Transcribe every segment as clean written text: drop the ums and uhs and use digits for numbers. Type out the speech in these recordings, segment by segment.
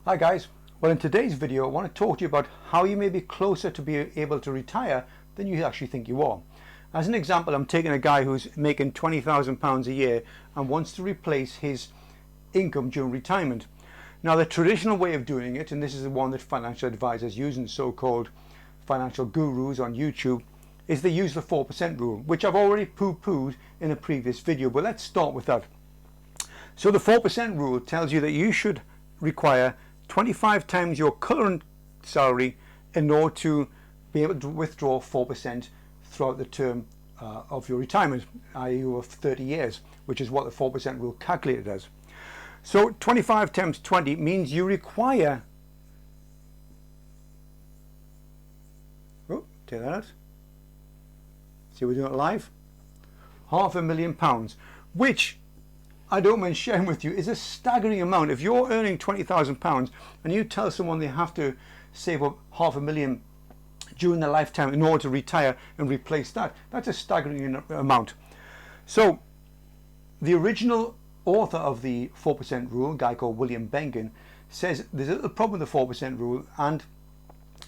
Hi guys, well in today's video I want to talk to you about how you may be closer to be able to retire than you actually think you are. As an example, I'm taking a guy who's making £20,000 a year and wants to replace his income during retirement. Now the traditional way of doing it, and this is the one that financial advisors use and so-called financial gurus on YouTube, is they use the 4% rule, which I've already poo-pooed in a previous video, but let's start with that. So the 4% rule tells you that you should require 25 times your current salary in order to be able to withdraw 4% throughout the term of your retirement, i.e. over 30 years, which is what the 4% rule calculated as. So 25 times 20 means you require, take that out, see we're doing it live, £500,000, which I don't mind sharing with you is a staggering amount. If you're earning £20,000 and you tell someone they have to save up £500,000 during their lifetime in order to retire and replace that, that's a staggering amount. So the original author of the 4% rule, a guy called William Bengen, says there's a little problem with the 4% rule and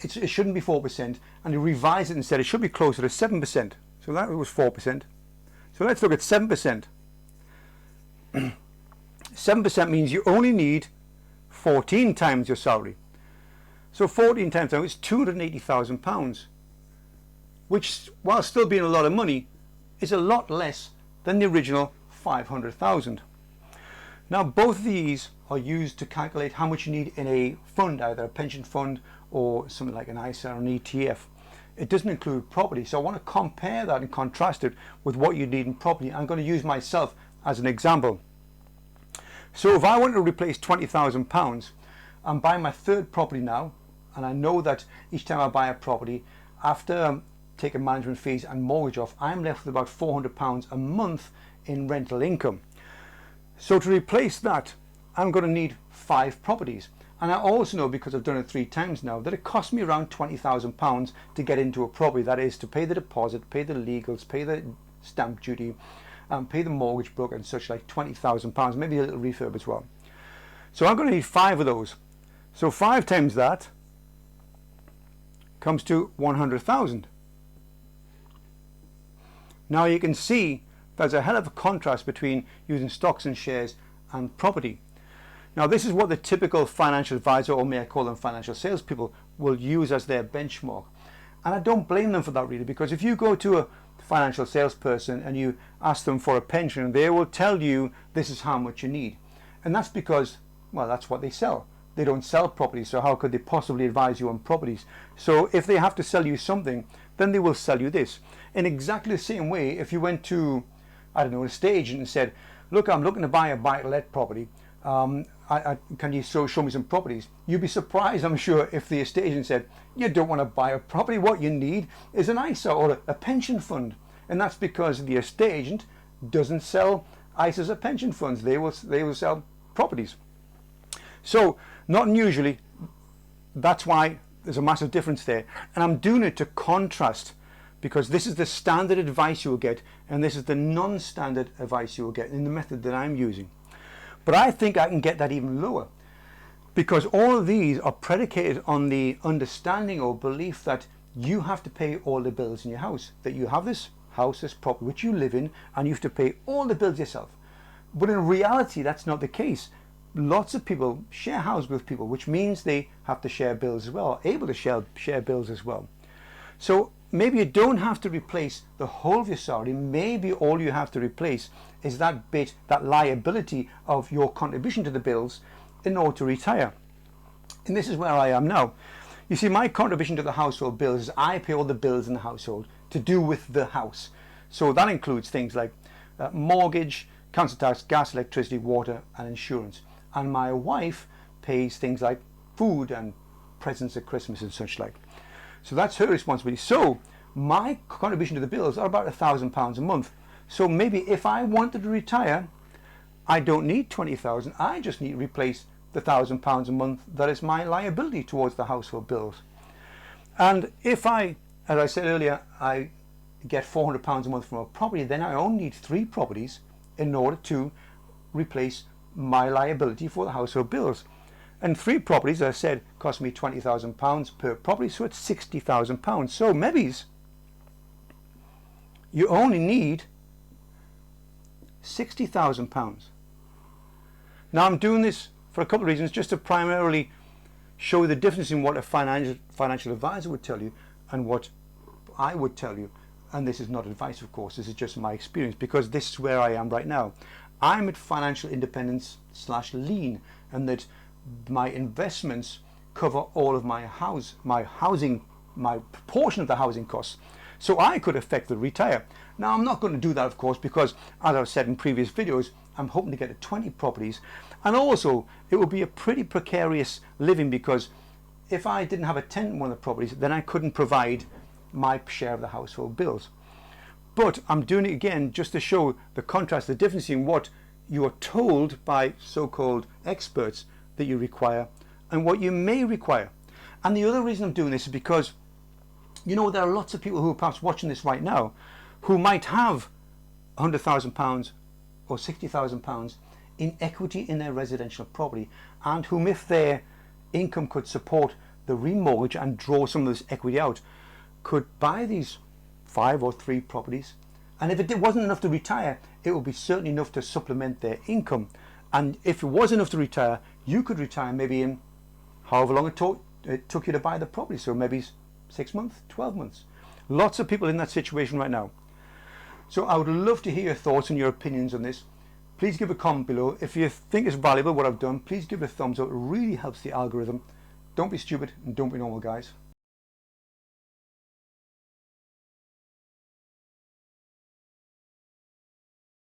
it shouldn't be 4%, and he revised it and said it should be closer to 7%. So that was 4%. So let's look at 7%. 7% means you only need 14 times your salary. So 14 times is £280,000, which, while still being a lot of money, is a lot less than the original 500,000. Now both of these are used to calculate how much you need in a fund, either a pension fund or something like an ISA or an ETF. It doesn't include property, so I want to compare that and contrast it with what you need in property. I'm going to use myself as an example. So if I want to replace £20,000, I'm buying my third property now, and I know that each time I buy a property, after taking management fees and mortgage off, I'm left with about £400 a month in rental income. So to replace that, I'm going to need 5 properties. And I also know, because I've done it 3 times now, that it costs me around £20,000 to get into a property. That is, to pay the deposit, pay the legals, pay the stamp duty, pay the mortgage broker and such, like £20,000, maybe a little refurb as well. So I'm going to need 5 of those. So 5 times that comes to 100,000. Now you can see there's a hell of a contrast between using stocks and shares and property. Now this is what the typical financial advisor, or may I call them financial salespeople, will use as their benchmark. And I don't blame them for that really, because if you go to a financial salesperson and you ask them for a pension, they will tell you this is how much you need. And that's because, well, that's what they sell. They don't sell properties, so how could they possibly advise you on properties? So if they have to sell you something, then they will sell you this. In exactly the same way, if you went to, I don't know, a estate agent and said, look, I'm looking to buy a buy-to-let property, can you show me some properties? You'd be surprised, I'm sure, if the estate agent said, you don't want to buy a property, what you need is an ISA or a pension fund. And that's because the estate agent doesn't sell ISAs or pension funds. They will sell properties. So not unusually, that's why there's a massive difference there. And I'm doing it to contrast, because this is the standard advice you will get and this is the non-standard advice you will get in the method that I'm using. But I think I can get that even lower, because all of these are predicated on the understanding or belief that you have to pay all the bills in your house, that you have this house, this property which you live in, and you have to pay all the bills yourself. But in reality that's not the case. Lots of people share houses with people, which means they have to share bills as well, able to share bills as well. So maybe you don't have to replace the whole of your salary. Maybe all you have to replace is that bit, that liability of your contribution to the bills in order to retire. And this is where I am now. You see, my contribution to the household bills is I pay all the bills in the household to do with the house. So that includes things like mortgage, council tax, gas, electricity, water and insurance. And my wife pays things like food and presents at Christmas and such like. So that's her responsibility. So my contribution to the bills are about £1,000 a month. So maybe if I wanted to retire, I don't need 20,000. I just need to replace the £1,000 a month that is my liability towards the household bills. And if I, as I said earlier, I get £400 a month from a property, then I only need 3 properties in order to replace my liability for the household bills. And 3 properties, as I said, cost me £20,000 per property, so it's £60,000. So maybe you only need £60,000. Now I'm doing this for a couple of reasons, just to primarily show the difference in what a financial advisor would tell you and what I would tell you. And this is not advice, of course, this is just my experience, because this is where I am right now. I'm at financial independence / lean, and that my investments cover all of my proportion of the housing costs. So I could effectively retire. Now I'm not going to do that, of course, because as I've said in previous videos, I'm hoping to get to 20 properties, and also it would be a pretty precarious living, because if I didn't have a tenant in one of the properties, then I couldn't provide my share of the household bills. But I'm doing it again just to show the contrast, the difference in what you are told by so-called experts that you require and what you may require. And the other reason I'm doing this is because, you know, there are lots of people who are perhaps watching this right now who might have £100,000 or £60,000 in equity in their residential property, and whom, if their income could support the remortgage and draw some of this equity out, could buy these 5 or 3 properties, and if it wasn't enough to retire, it would be certainly enough to supplement their income. And if it was enough to retire, you could retire maybe in however long it took you to buy the property, so maybe 6 months, 12 months. Lots of people in that situation right now. So I would love to hear your thoughts and your opinions on this. Please give a comment below. If you think it's valuable what I've done, please give it a thumbs up. It really helps the algorithm. Don't be stupid and don't be normal, guys.